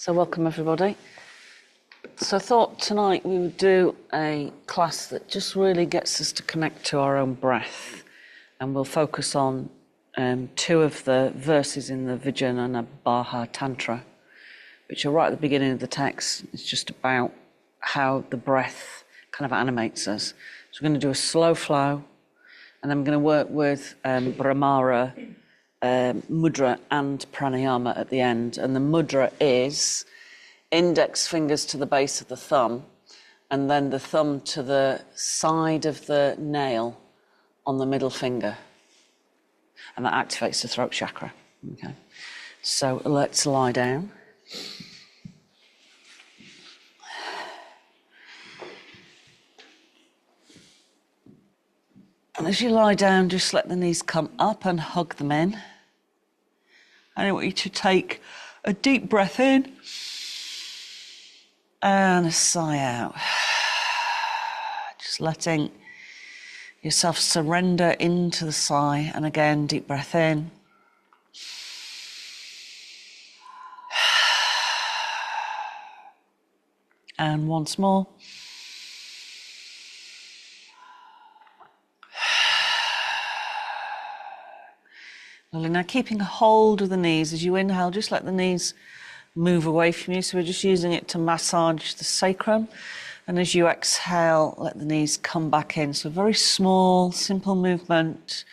So welcome everybody. So I thought tonight we would do a class that just really gets us to connect to our own breath, and we'll focus on two of the verses in the Vijnana Tantra, which are right at the beginning of the text. It's just about how the breath kind of animates us. So we're going to do a slow flow, and then we're going to work with Brahmara, mudra and pranayama at the end. And the mudra is index fingers to the base of the thumb, and then the thumb to the side of the nail on the middle finger. And that activates the throat chakra. Okay. So let's lie down. And as you lie down, just let the knees come up and hug them in. I want you to take a deep breath in and a sigh out. Just letting yourself surrender into the sigh. And again, deep breath in. And once more. Lovely. Now keeping a hold of the knees as you inhale, just let the knees move away from you. So we're just using it to massage the sacrum. And as you exhale, let the knees come back in. So a very small, simple movement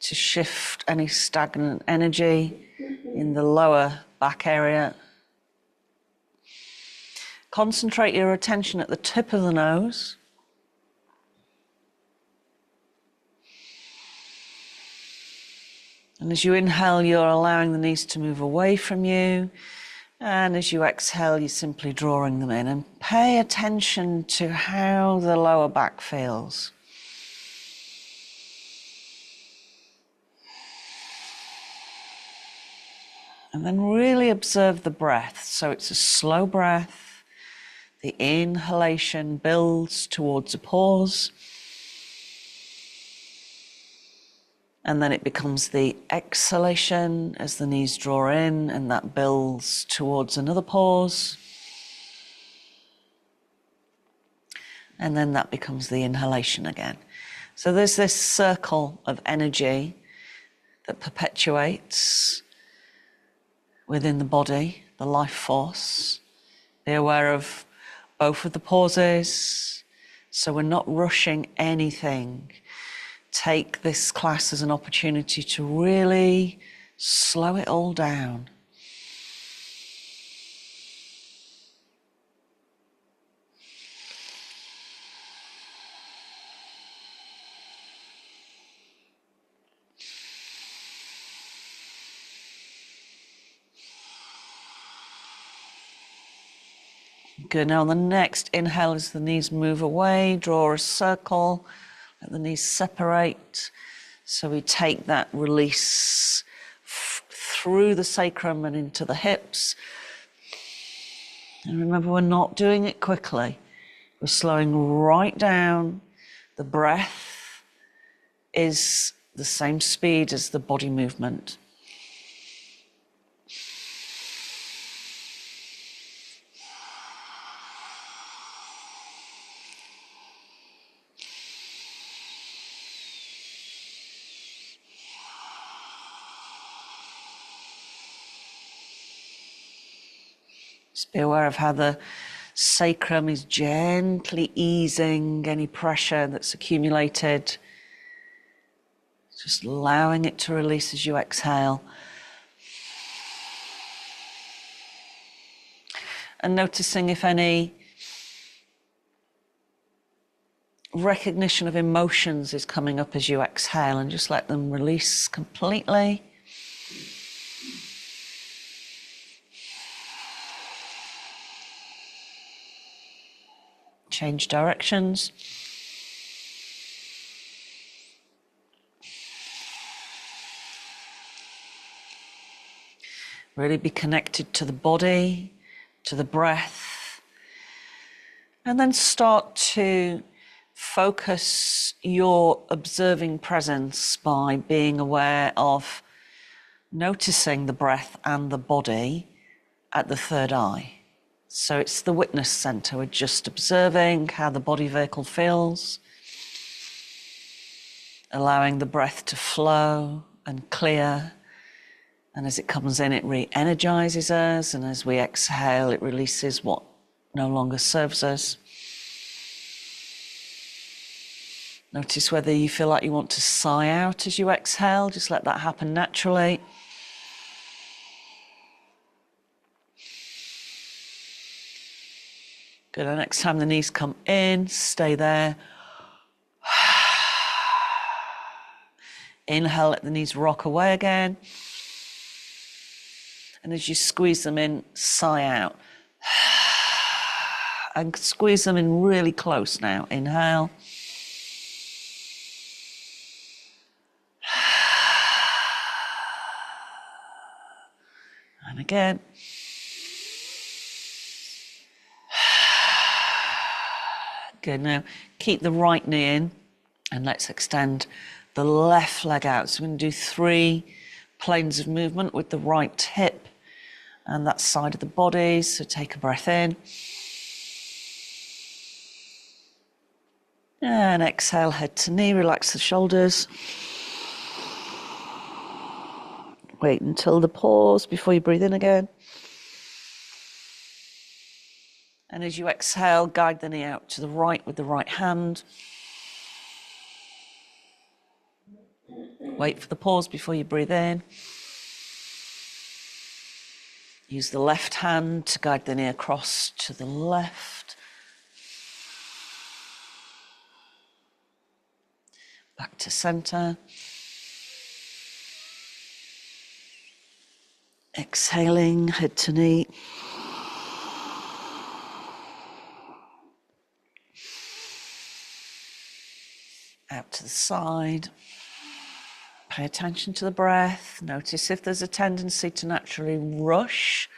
to shift any stagnant energy in the lower back area. Concentrate your attention at the tip of the nose. And as you inhale, you're allowing the knees to move away from you. And as you exhale, you're simply drawing them in. And pay attention to how the lower back feels. And then really observe the breath. So it's a slow breath. The inhalation builds towards a pause. And then it becomes the exhalation as the knees draw in, and that builds towards another pause. And then that becomes the inhalation again. So there's this circle of energy that perpetuates within the body, the life force. Be aware of both of the pauses, so we're not rushing anything. Take this class as an opportunity to really slow it all down. Good. Now on the next inhale, as the knees move away, draw a circle. Let the knees separate. So we take that release through the sacrum and into the hips. And remember, we're not doing it quickly. We're slowing right down. The breath is the same speed as the body movement. Just be aware of how the sacrum is gently easing any pressure that's accumulated. Just allowing it to release as you exhale. And noticing if any recognition of emotions is coming up as you exhale, and just let them release completely. Change directions. Really be connected to the body, to the breath. And then start to focus your observing presence by being aware of noticing the breath and the body at the third eye. So it's the witness center. We're just observing how the body vehicle feels, allowing the breath to flow and clear. And as it comes in, it re-energizes us. And as we exhale, it releases what no longer serves us. Notice whether you feel like you want to sigh out as you exhale. Just let that happen naturally. Good. And next time the knees come in, stay there. Inhale, let the knees rock away again. And as you squeeze them in, sigh out. And squeeze them in really close now. Inhale. And again. Good. Now keep the right knee in and let's extend the left leg out. So we're going to do 3 planes of movement with the right hip and that side of the body. So take a breath in. And exhale, head to knee, relax the shoulders. Wait until the pause before you breathe in again. And as you exhale, guide the knee out to the right with the right hand. Wait for the pause before you breathe in. Use the left hand to guide the knee across to the left. Back to center. Exhaling, head to knee. Out to the side. Pay attention to the breath. Notice if there's a tendency to naturally rush.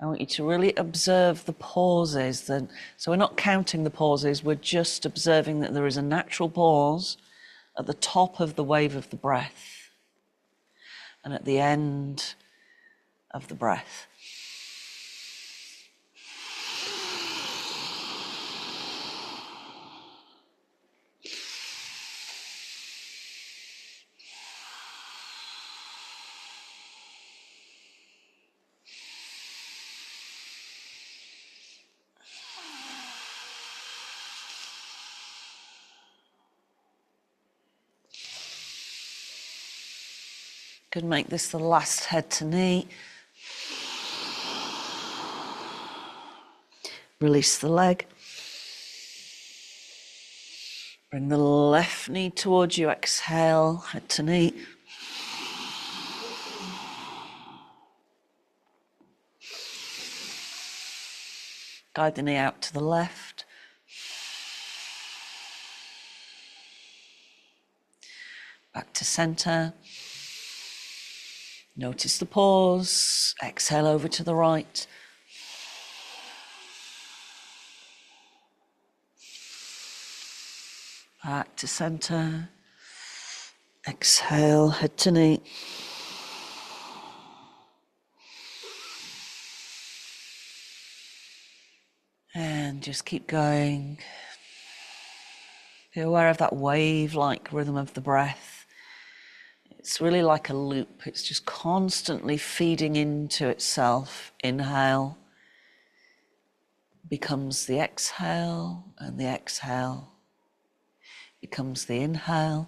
I want you to really observe the pauses. So we're not counting the pauses, we're just observing that there is a natural pause at the top of the wave of the breath and at the end of the breath. Could make this the last head to knee. Release the leg. Bring the left knee towards you. Exhale, head to knee. Guide the knee out to the left. Back to center. Notice the pause. Exhale over to the right. Back to center. Exhale, head to knee. And just keep going. Be aware of that wave-like rhythm of the breath. It's really like a loop. It's just constantly feeding into itself. Inhale becomes the exhale, and the exhale becomes the inhale.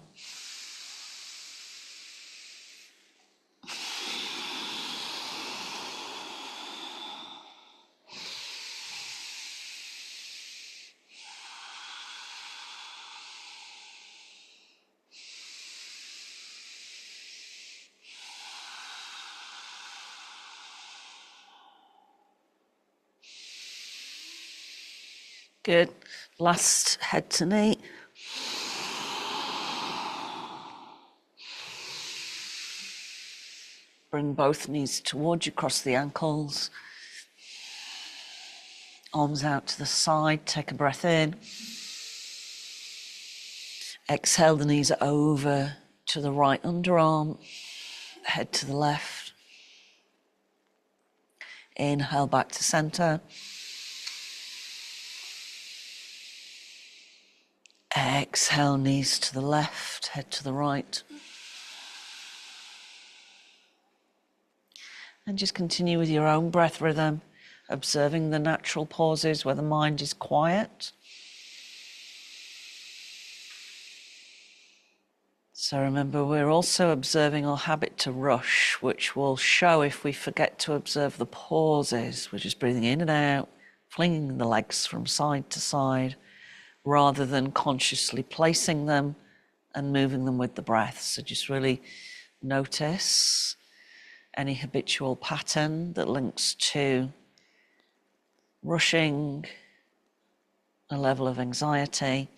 Good. Last head to knee. Bring both knees towards you, cross the ankles. Arms out to the side, take a breath in. Exhale, the knees over to the right underarm, head to the left. Inhale back to center. Exhale, knees to the left, head to the right. And just continue with your own breath rhythm, observing the natural pauses where the mind is quiet. So remember, we're also observing our habit to rush, which will show if we forget to observe the pauses. We're just breathing in and out, flinging the legs from side to side, rather than consciously placing them and moving them with the breath. So just really notice any habitual pattern that links to rushing, a level of anxiety.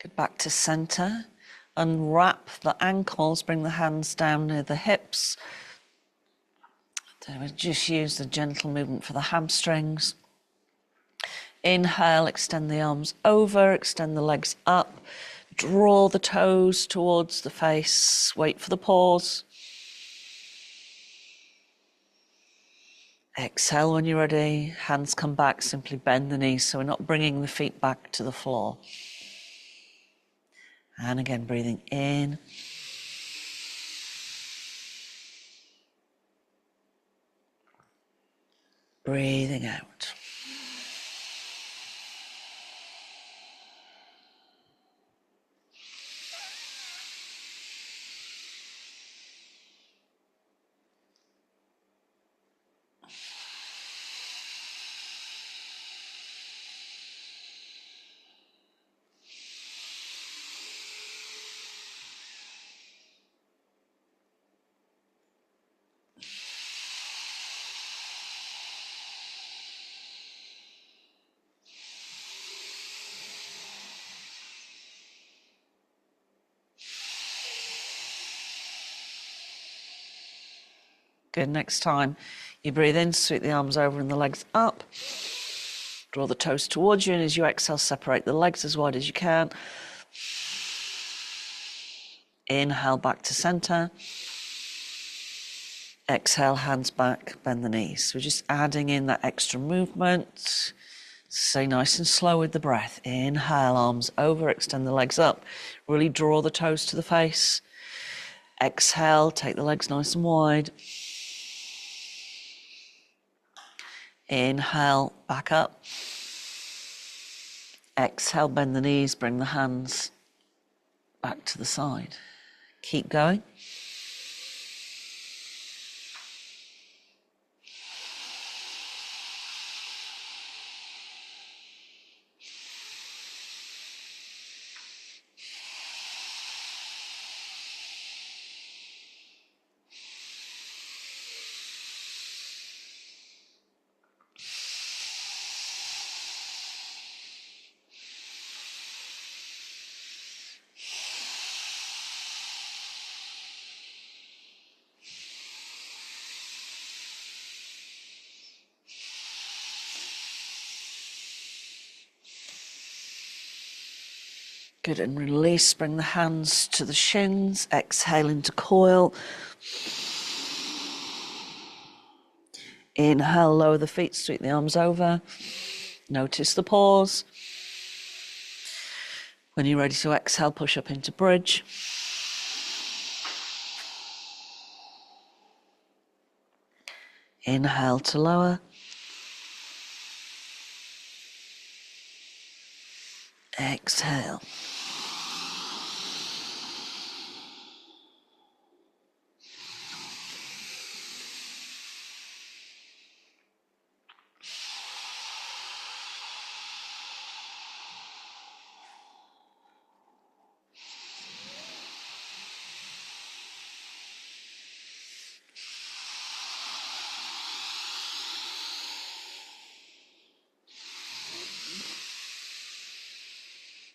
Get back to center. Unwrap the ankles, bring the hands down near the hips. So we just use the gentle movement for the hamstrings. Inhale, extend the arms over, extend the legs up. Draw the toes towards the face. Wait for the pause. Exhale when you're ready. Hands come back, simply bend the knees so we're not bringing the feet back to the floor. And again, breathing in. Breathing out. Good. Next time you breathe in, sweep the arms over and the legs up. Draw the toes towards you, and as you exhale, separate the legs as wide as you can. Inhale back to center. Exhale, hands back, bend the knees. We're just adding in that extra movement. Stay nice and slow with the breath. Inhale, arms over, extend the legs up. Really draw the toes to the face. Exhale, take the legs nice and wide. Inhale, back up. Exhale, bend the knees, bring the hands back to the side. Keep going. Good, and release, bring the hands to the shins, exhale into coil. Inhale, lower the feet, sweep the arms over. Notice the pause. When you're ready to exhale, push up into bridge. Inhale to lower. Exhale.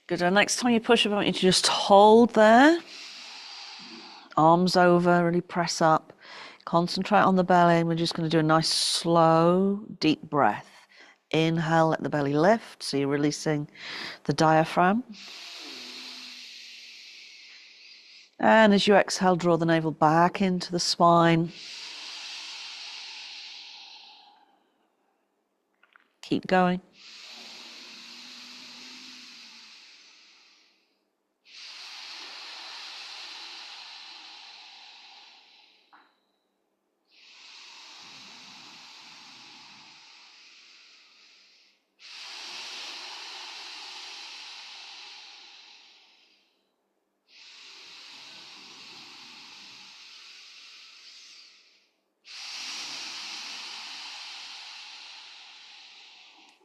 Good. And next time you push, I want you to just hold there. Arms over, really press up. Concentrate on the belly, and we're just going to do a nice, slow, deep breath. Inhale, let the belly lift, so you're releasing the diaphragm. And as you exhale, draw the navel back into the spine. Keep going.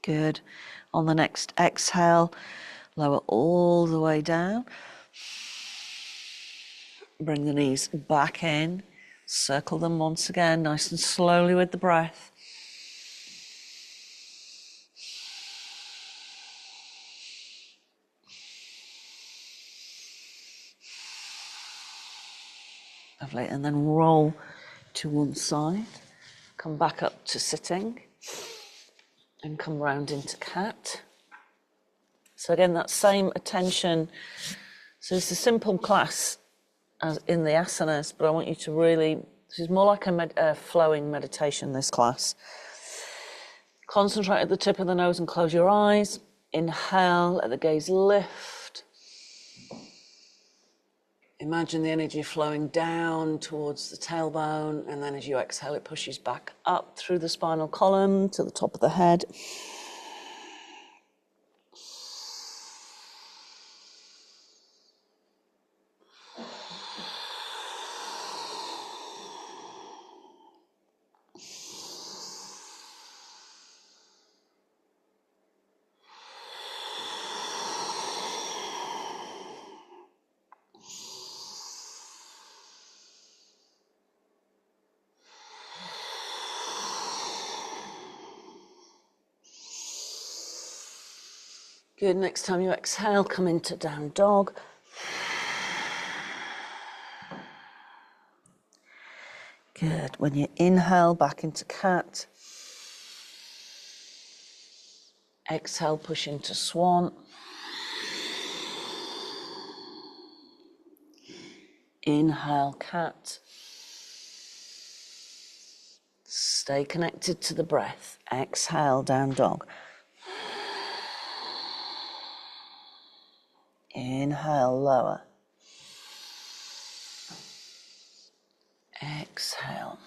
Good. On the next exhale, lower all the way down. Bring the knees back in. Circle them once again, nice and slowly with the breath. Lovely. And then roll to one side. Come back up to sitting. And come round into cat. So again, that same attention. So it's a simple class as in the asanas, but I want you to really, this is more like a flowing meditation, this class. Concentrate at the tip of the nose and close your eyes. Inhale, let the gaze lift. Imagine the energy flowing down towards the tailbone, and then as you exhale, it pushes back up through the spinal column to the top of the head. Good, next time you exhale, come into down dog. Good, when you inhale, back into cat. Exhale, push into swan. Inhale, cat. Stay connected to the breath. Exhale, down dog. Inhale, lower. Exhale.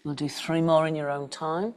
We'll do 3 more in your own time.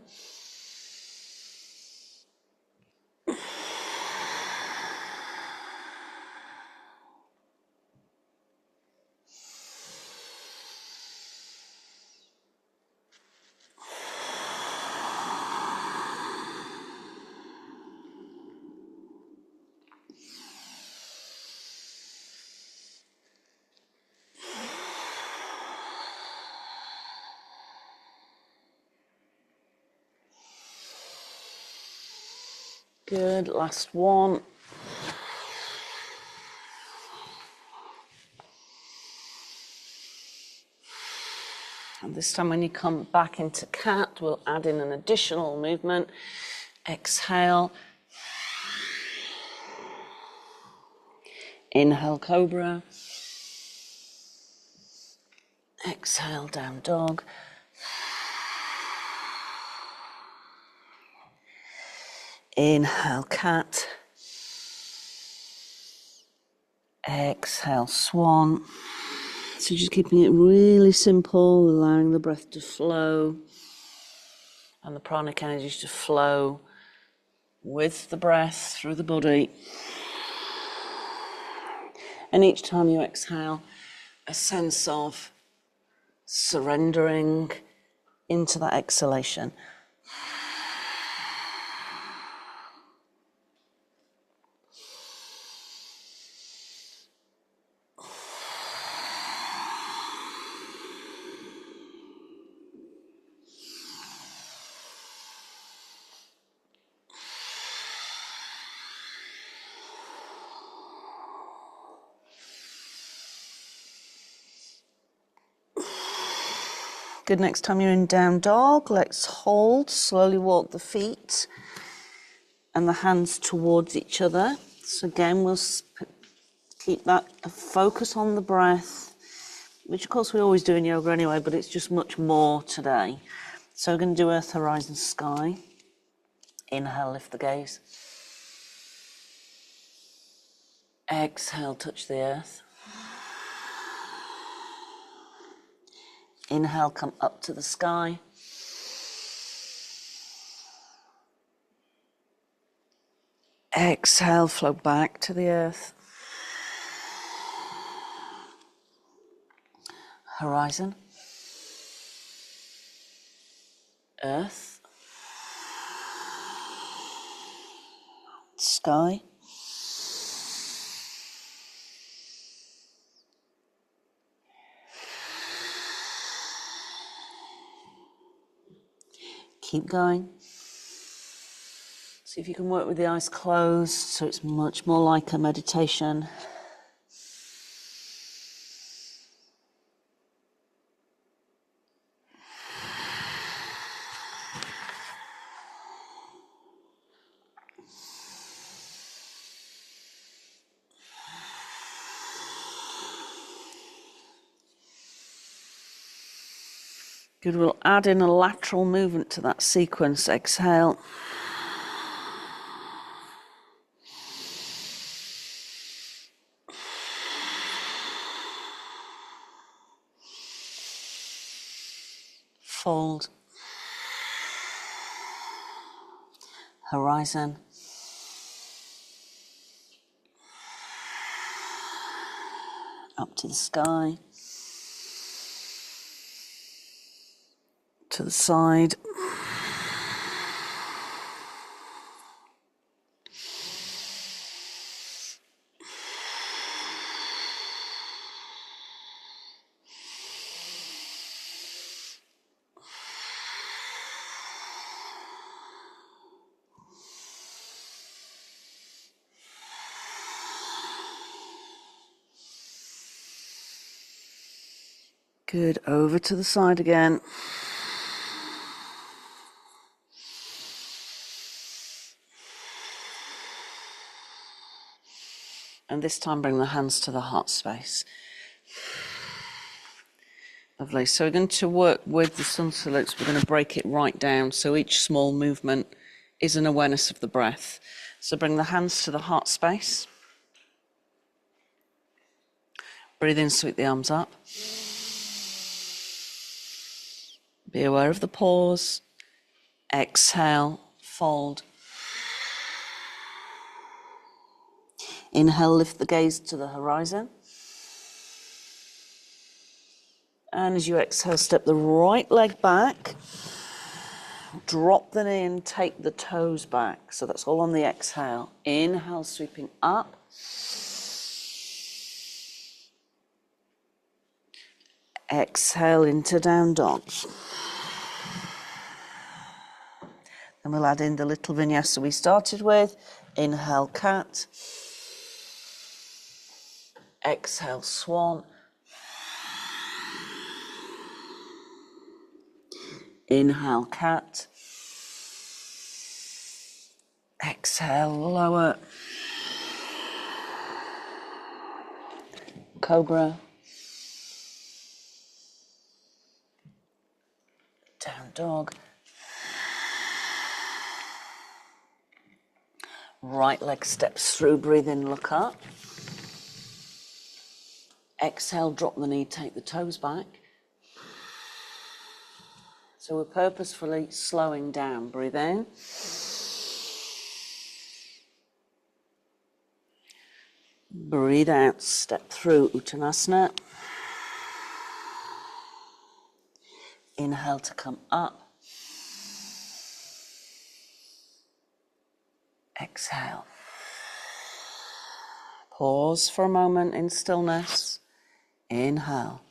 Good, last one. And this time when you come back into cat, we'll add in an additional movement. Exhale. Inhale, cobra. Exhale, down dog. Inhale, cat. Exhale, swan. So just keeping it really simple, allowing the breath to flow and the pranic energies to flow with the breath through the body. And each time you exhale, a sense of surrendering into that exhalation. Good, next time you're in down dog, let's hold, slowly walk the feet and the hands towards each other. So again, we'll keep that focus on the breath, which of course we always do in yoga anyway, but it's just much more today. So we're going to do earth, horizon, sky. Inhale, lift the gaze. Exhale, touch the earth. Inhale, come up to the sky. Exhale, flow back to the earth. Horizon. Earth. Sky. Keep going. See if you can work with the eyes closed so it's much more like a meditation. Good, we'll add in a lateral movement to that sequence. Exhale. Fold. Horizon. Up to the sky. To the side. Good, over to the side again. And this time bring the hands to the heart space. Lovely. So we're going to work with the sun salutes. We're going to break it right down. So each small movement is an awareness of the breath. So bring the hands to the heart space. Breathe in, sweep the arms up. Be aware of the pause. Exhale, fold. Inhale, lift the gaze to the horizon. And as you exhale, step the right leg back. Drop the knee and take the toes back. So that's all on the exhale. Inhale, sweeping up. Exhale into down dog. And we'll add in the little vinyasa we started with. Inhale, cat. Exhale, swan. Inhale, cat. Exhale, lower. Cobra. Down dog. Right leg steps through, breathe in, look up. Exhale, drop the knee, take the toes back. So we're purposefully slowing down. Breathe in. Breathe out, step through Uttanasana. Inhale to come up. Exhale. Pause for a moment in stillness. Inhale.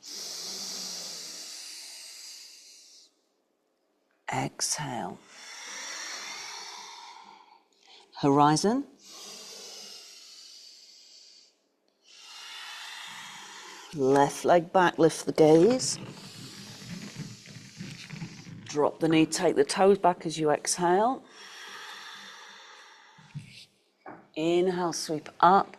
Exhale. Horizon. Left leg back, lift the gaze. Drop the knee, take the toes back as you exhale. Inhale, sweep up.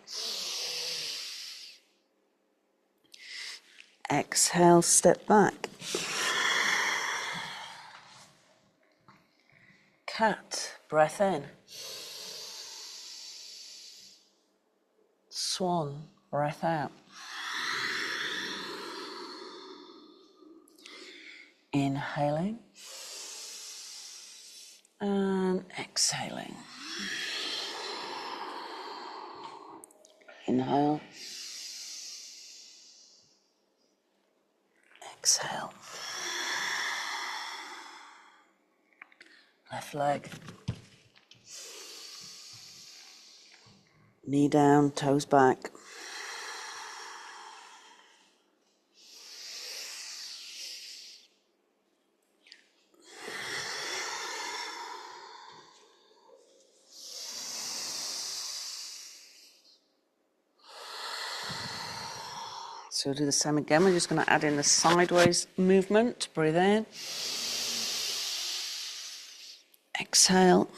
Exhale, step back. Cat, breath in. Swan, breath out. Inhaling and exhaling. Inhale. Exhale. Left leg. Knee down, toes back. So we'll do the same again. We're just going to add in the sideways movement. Breathe in. Exhale.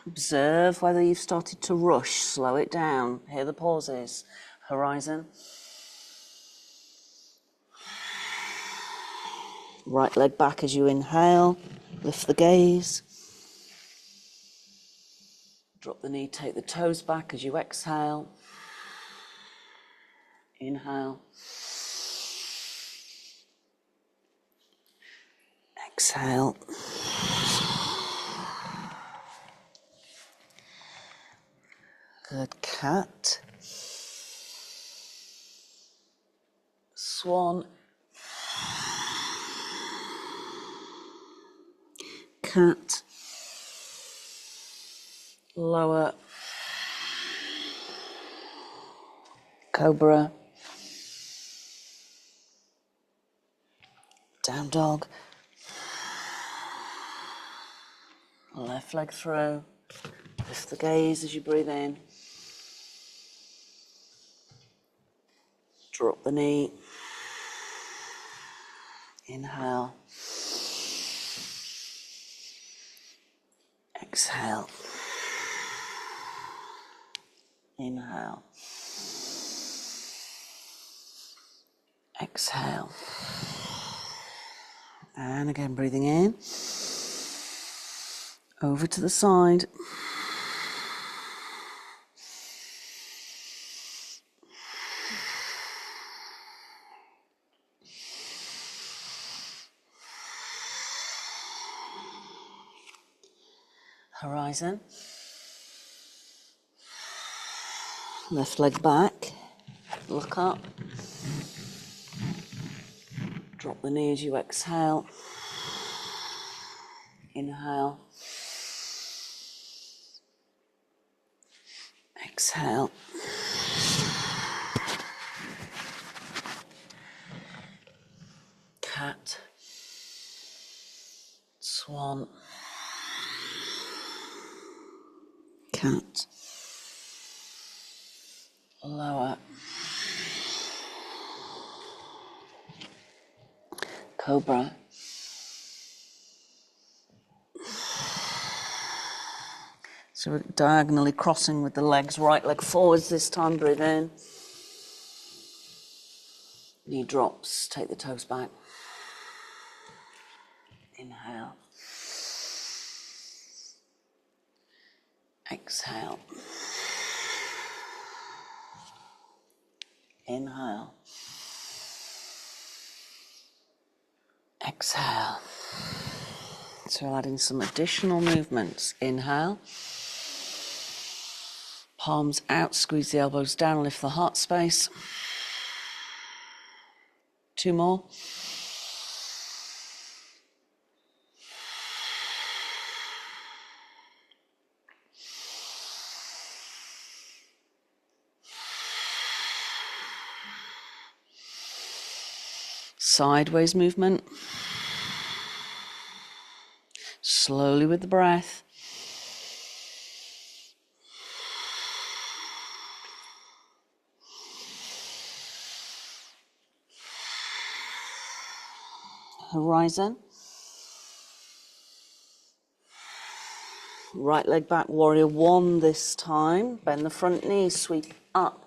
Observe whether you've started to rush. Slow it down. Hear the pauses. Horizon. Right leg back as you inhale. Lift the gaze. Drop the knee, take the toes back as you exhale. Inhale. Exhale. Good. Cat. Swan. Cat. Lower. Cobra. Down dog. Left leg through. Lift the gaze as you breathe in. Drop the knee. Inhale. Exhale. Inhale. Exhale. And again, breathing in. Over to the side. Horizon. Left leg back. Look up. Drop the knee as you exhale. Inhale. Exhale. Cat. Swan. Cat. Lower. Cobra. So we're diagonally crossing with the legs, right leg forwards this time, breathe in. Knee drops, take the toes back. Inhale. Exhale. Inhale. Exhale. So we'll add in some additional movements. Inhale. Palms out, squeeze the elbows down, lift the heart space. 2 more. Sideways movement. slowly with the breath. Horizon. Right leg back, warrior one this time. Bend the front knee, sweep up.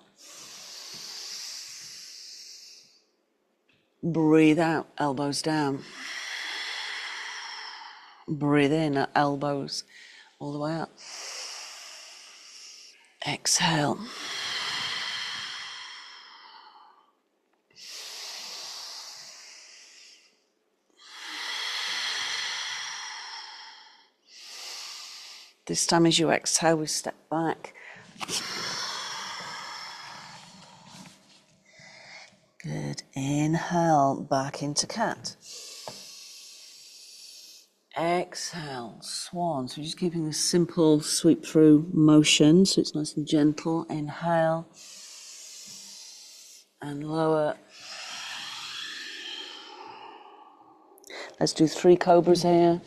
Breathe out, elbows down. Breathe in, elbows all the way up. Exhale. This time as you exhale, we step back. Good. Inhale, back into cat. Exhale, swan. So we're just keeping this simple sweep through motion, so it's nice and gentle. Inhale and lower. Let's do 3 cobras here.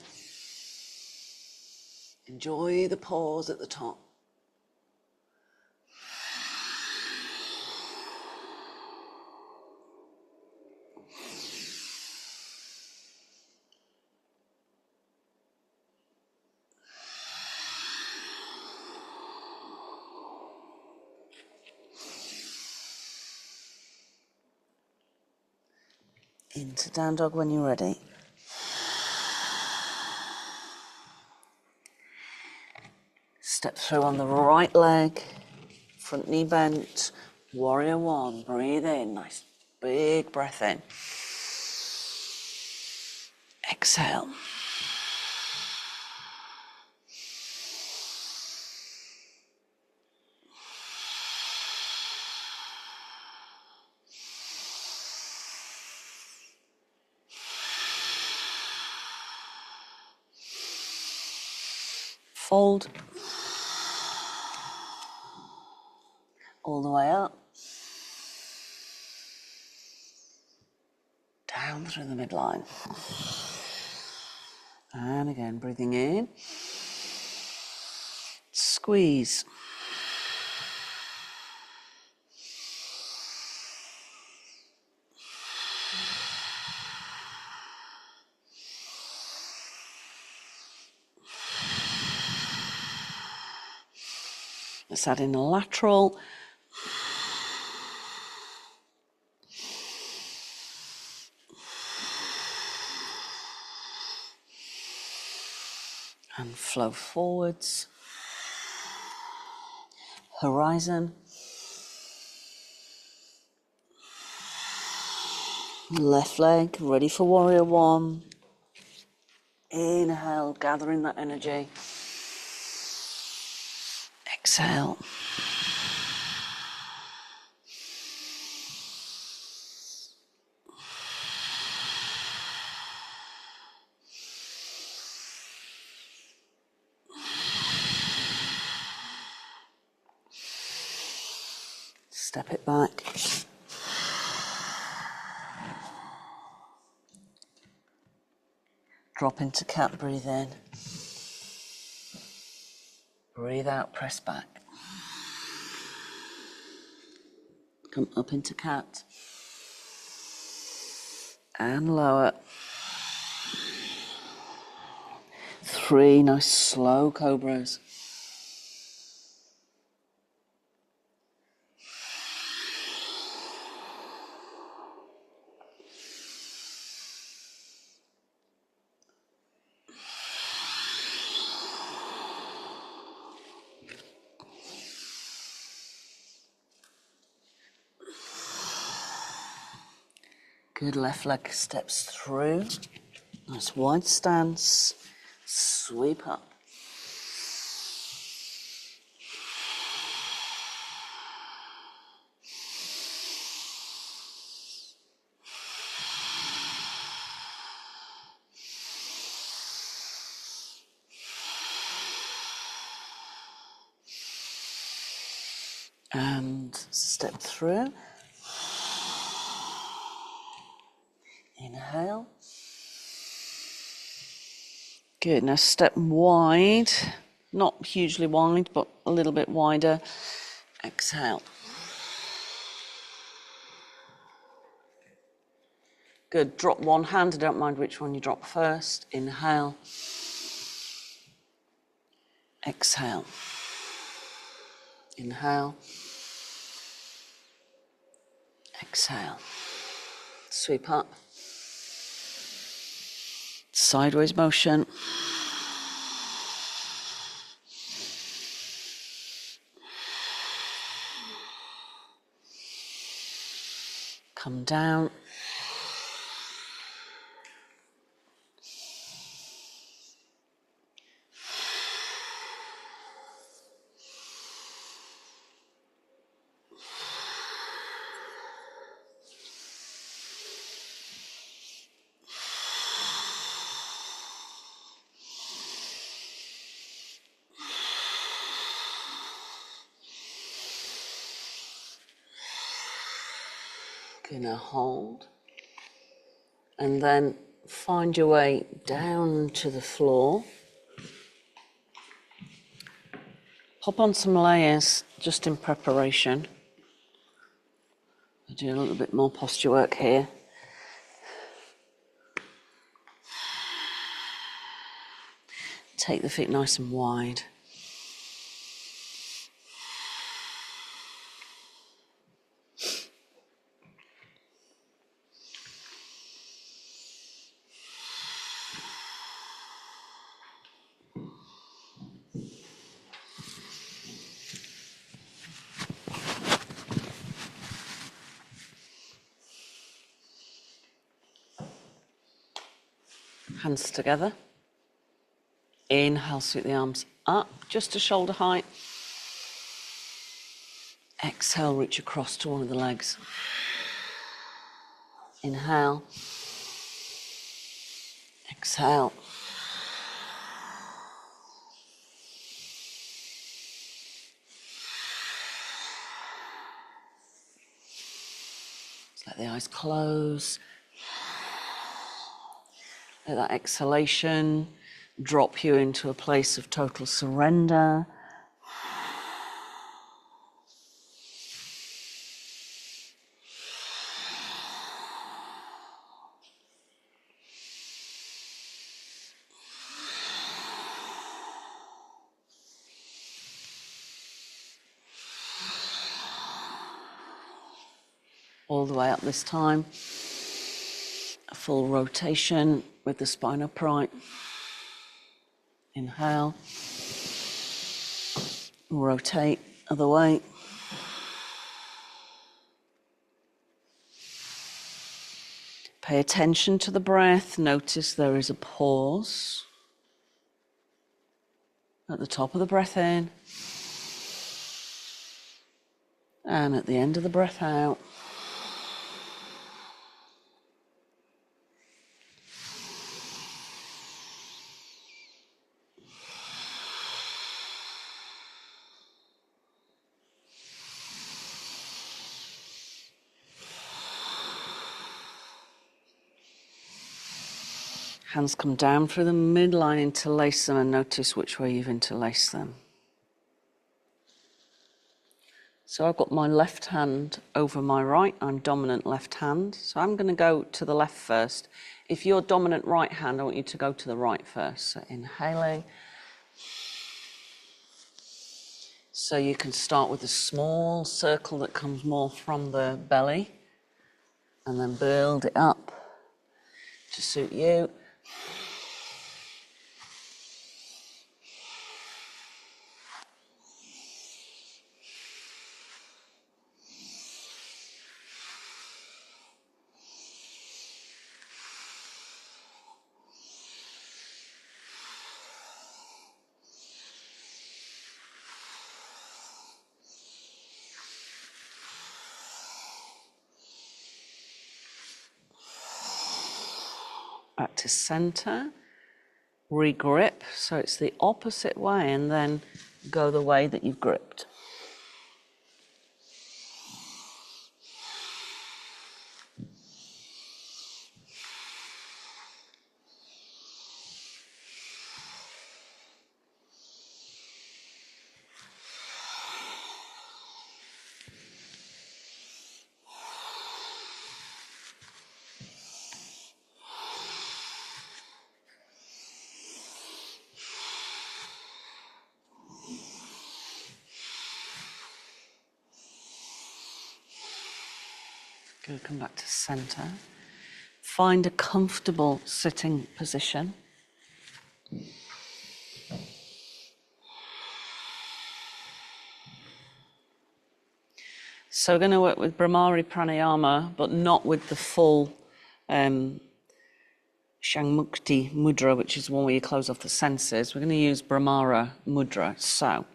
Enjoy the pause at the top. Into down dog when you're ready. Step through on the right leg, front knee bent, warrior one. Breathe in, nice big breath in. Exhale. Fold. All the way up. Down through the midline. And again, breathing in. Squeeze. Let's add in a lateral. And flow forwards. Horizon. Left leg, ready for warrior one. Inhale, gathering that energy. Exhale. Step it back. Drop into cat, breathe in. Breathe out, press back. Come up into cat. And lower. 3 nice slow cobras. Good, left leg steps through. Nice wide stance. Sweep up. And step through. Inhale. Good, now step wide, not hugely wide, but a little bit wider. Exhale. Good, drop one hand, I don't mind which one you drop first. Inhale. Exhale. Inhale. Exhale. Sweep up. Sideways motion. Come down. Okay, now hold. And then find your way down to the floor. Hop on some layers just in preparation. I'll do a little bit more posture work here. Take the feet nice and wide. Hands together. Inhale, sweep the arms up, just to shoulder height. Exhale, reach across to one of the legs. Inhale. Exhale. Just let the eyes close. Let that exhalation drop you into a place of total surrender. All the way up this time. A full rotation with the spine upright. Inhale. Rotate other way. Pay attention to the breath. Notice there is a pause at the top of the breath in and at the end of the breath out. Hands come down through the midline, interlace them, and notice which way you've interlaced them. So I've got my left hand over my right. I'm dominant left hand. So I'm going to go to the left first. If you're dominant right hand, I want you to go to the right first. So inhaling. So you can start with a small circle that comes more from the belly and then build it up to suit you. Back to center, regrip, so it's the opposite way, and then go the way that you've gripped. Good, come back to center. Find a comfortable sitting position. So we're going to work with Brahmari pranayama, but not with the full Shangmukti mudra, which is one where you close off the senses. We're going to use Brahmara mudra. So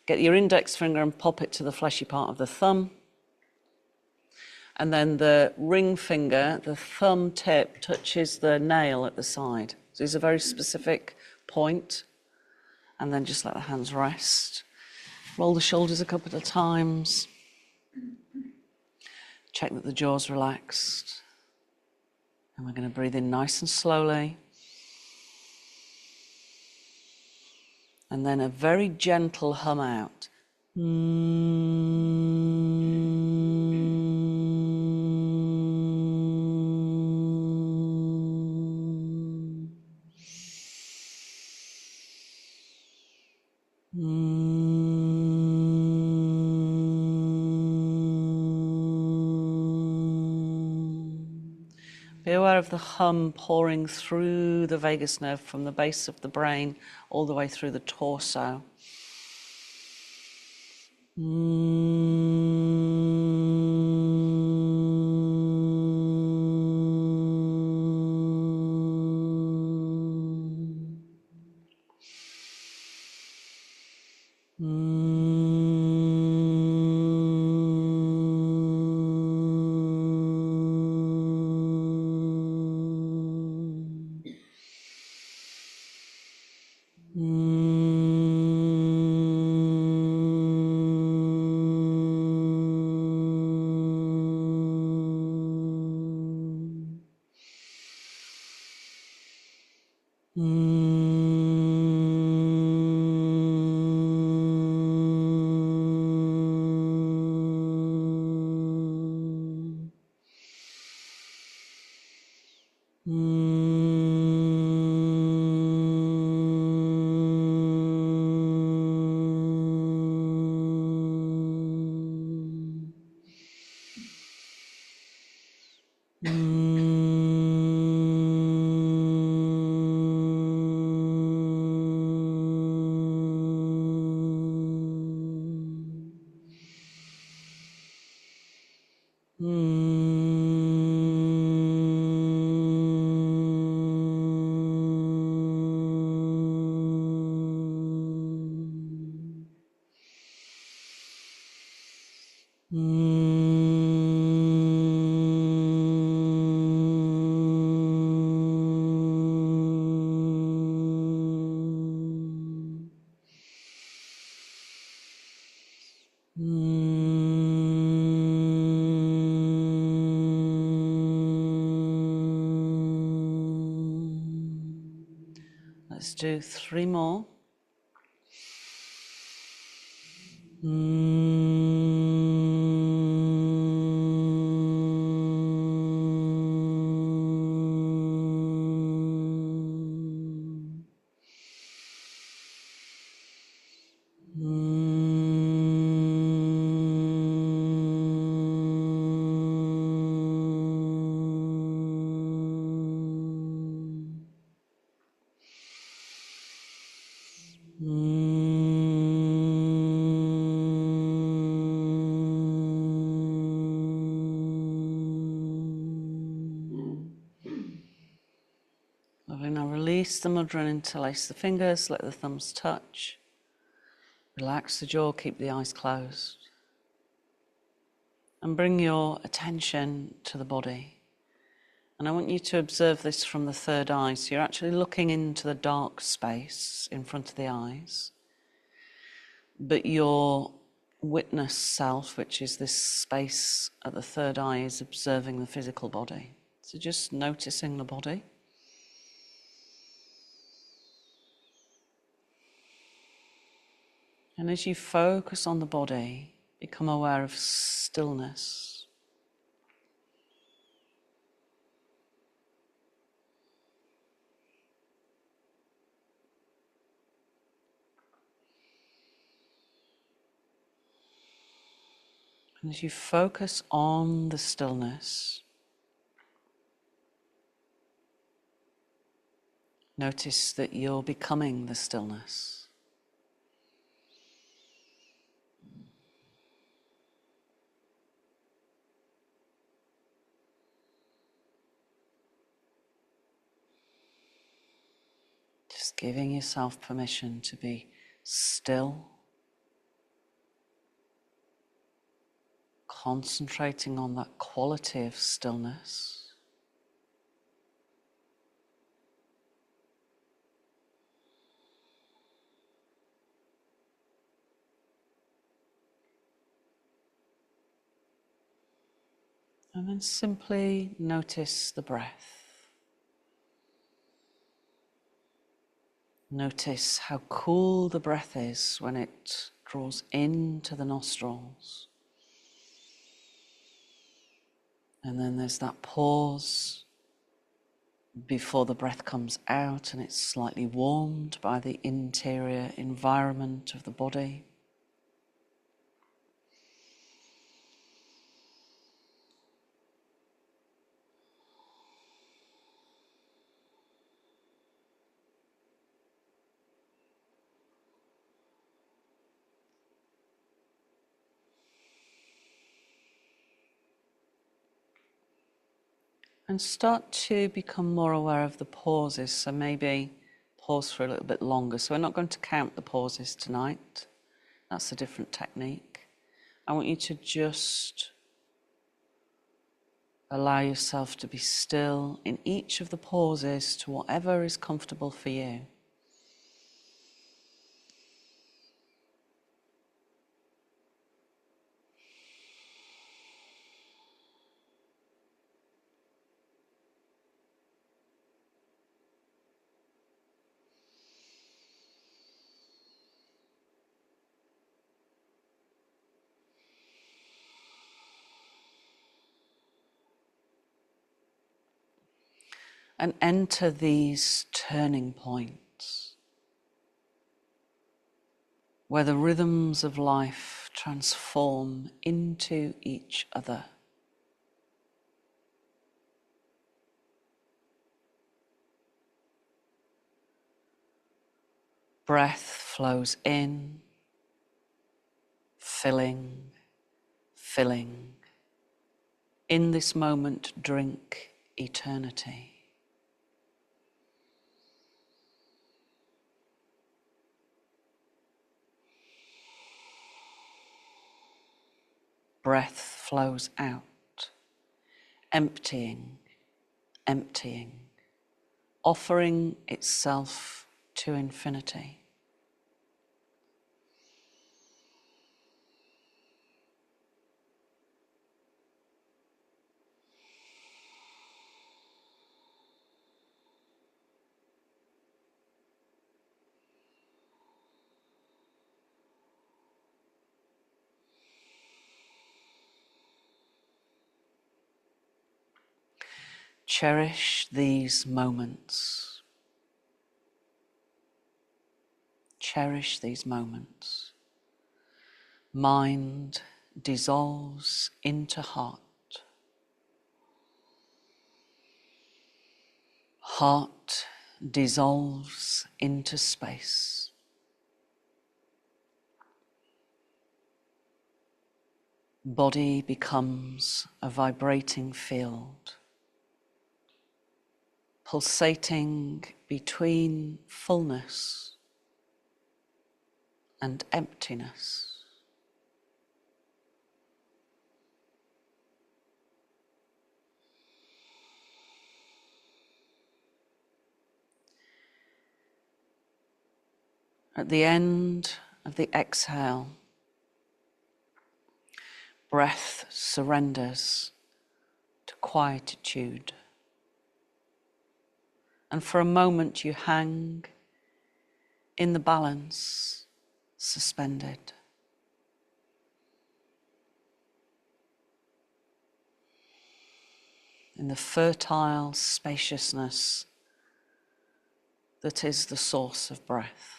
get your index finger and pop it to the fleshy part of the thumb. And then the ring finger, the thumb tip, touches the nail at the side. So it's a very specific point. And then just let the hands rest. Roll the shoulders a couple of times. Check that the jaw's relaxed. And we're going to breathe in nice and slowly. And then a very gentle hum out. Be aware of the hum pouring through the vagus nerve from the base of the brain all the way through the torso. Let's do 3 more. Lovely. Now release the mudra and interlace the fingers, let the thumbs touch. Relax the jaw, keep the eyes closed. And bring your attention to the body. And I want you to observe this from the third eye. So you're actually looking into the dark space in front of the eyes. But your witness self, which is this space at the third eye, is observing the physical body. So just noticing the body. And as you focus on the body, become aware of stillness. As you focus on the stillness, notice that you're becoming the stillness. Just giving yourself permission to be still, concentrating on that quality of stillness. And then simply notice the breath. Notice how cool the breath is when it draws into the nostrils. And then there's that pause before the breath comes out and it's slightly warmed by the interior environment of the body. And start to become more aware of the pauses. So maybe pause for a little bit longer. So we're not going to count the pauses tonight. That's a different technique. I want you to just allow yourself to be still in each of the pauses to whatever is comfortable for you. And enter these turning points where the rhythms of life transform into each other. Breath flows in, filling, filling. In this moment, drink eternity. Breath flows out, emptying, emptying, offering itself to infinity. Cherish these moments. Cherish these moments. Mind dissolves into heart. Heart dissolves into space. Body becomes a vibrating field, pulsating between fullness and emptiness. At the end of the exhale, breath surrenders to quietude. And for a moment you hang in the balance, suspended. In the fertile spaciousness that is the source of breath.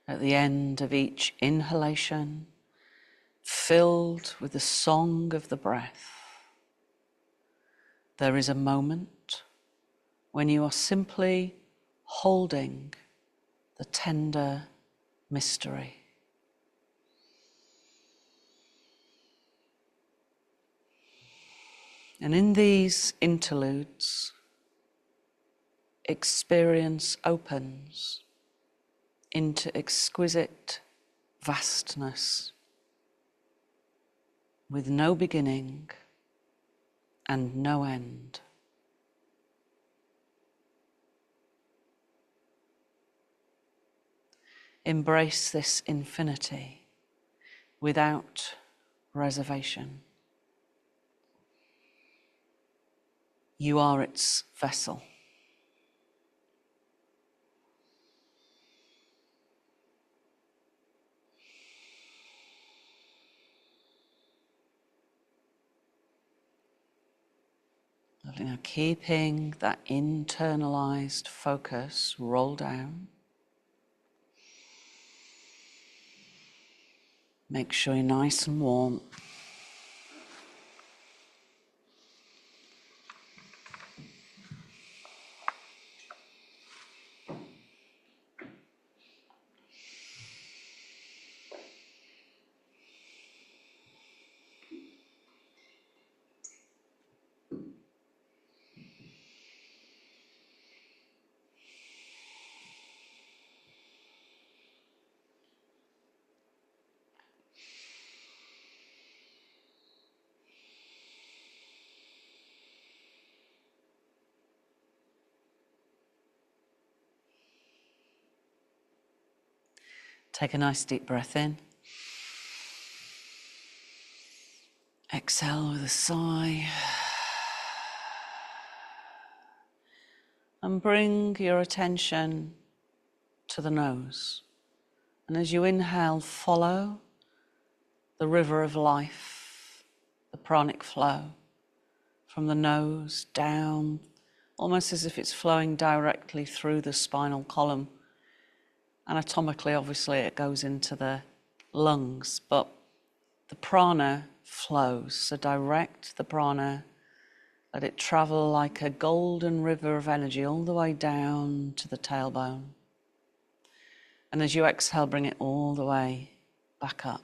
At the end of each inhalation, filled with the song of the breath, there is a moment when you are simply holding the tender mystery. And in these interludes, experience opens into exquisite vastness with no beginning and no end. Embrace this infinity without reservation. You are its vessel. Now keeping that internalized focus roll down. Make sure you're nice and warm. Take a nice deep breath in. Exhale with a sigh. And bring your attention to the nose. And as you inhale, follow the river of life, the pranic flow, from the nose down, almost as if it's flowing directly through the spinal column. Anatomically, obviously, it goes into the lungs, but the prana flows. So direct the prana, let it travel like a golden river of energy all the way down to the tailbone. And as you exhale, bring it all the way back up.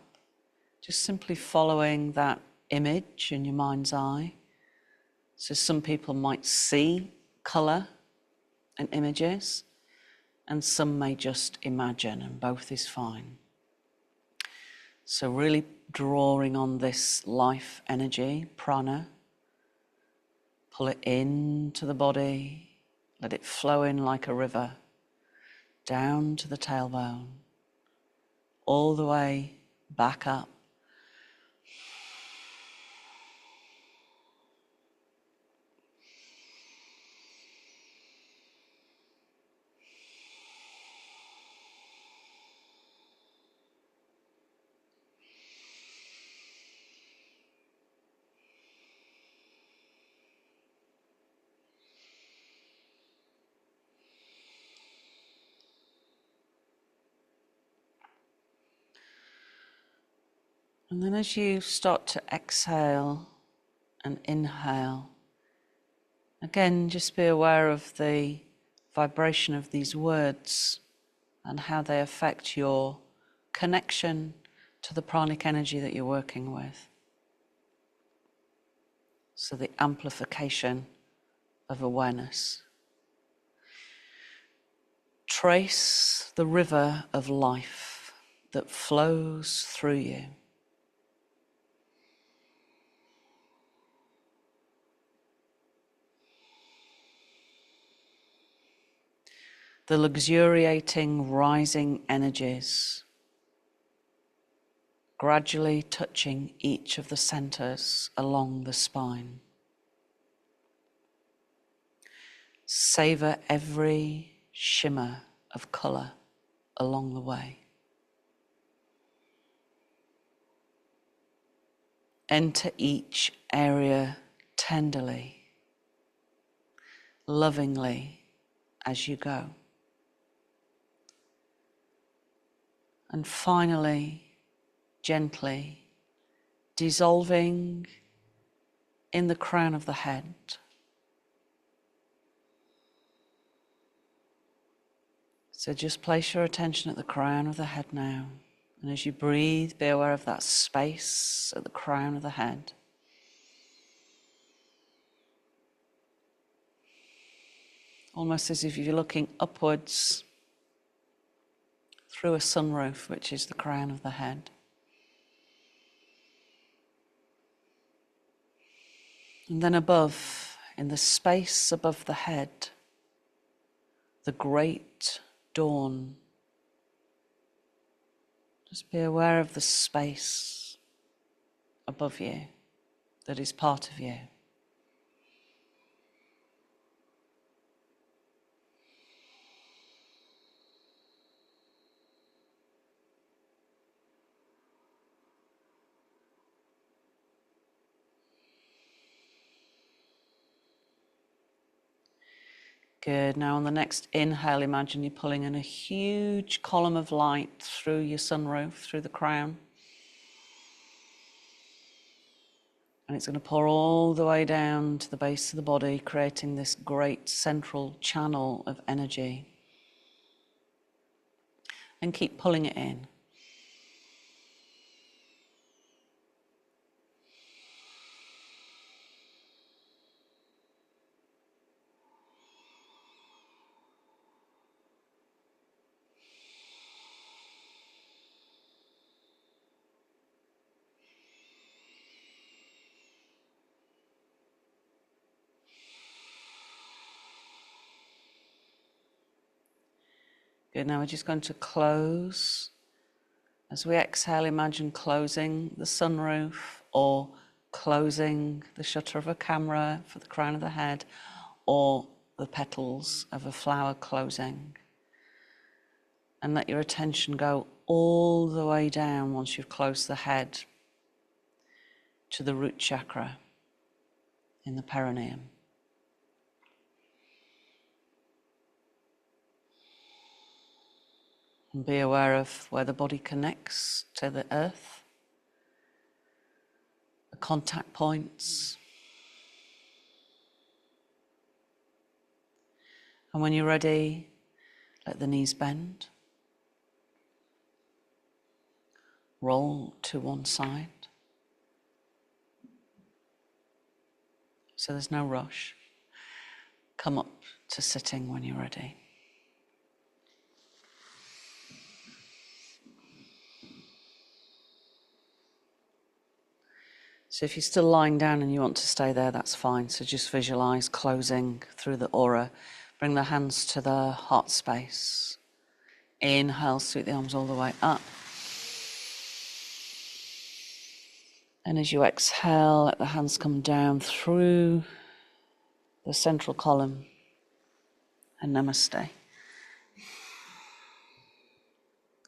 Just simply following that image in your mind's eye. So some people might see colour and images, and some may just imagine, and both is fine. So really drawing on this life energy, prana, pull it into the body, let it flow in like a river, down to the tailbone, all the way back up. And then as you start to exhale and inhale, again, just be aware of the vibration of these words and how they affect your connection to the pranic energy that you're working with. So the amplification of awareness. Trace the river of life that flows through you. The luxuriating, rising energies, gradually touching each of the centers along the spine. Savor every shimmer of color along the way. Enter each area tenderly, lovingly as you go. And finally, gently dissolving in the crown of the head. So just place your attention at the crown of the head now. And as you breathe, be aware of that space at the crown of the head. Almost as if you're looking upwards through a sunroof, which is the crown of the head. And then above, in the space above the head, the great dawn. Just be aware of the space above you that is part of you. Good. Now on the next inhale, imagine you're pulling in a huge column of light through your sunroof, through the crown. And it's going to pour all the way down to the base of the body, creating this great central channel of energy. And keep pulling it in. Good, now we're just going to close. As we exhale, imagine closing the sunroof or closing the shutter of a camera for the crown of the head or the petals of a flower closing. And let your attention go all the way down once you've closed the head to the root chakra in the perineum. And be aware of where the body connects to the earth, the contact points. And when you're ready, let the knees bend. Roll to one side. So there's no rush. Come up to sitting when you're ready. So if you're still lying down and you want to stay there, that's fine. So just visualize closing through the aura. Bring the hands to the heart space. Inhale, sweep the arms all the way up. And as you exhale, let the hands come down through the central column. And namaste.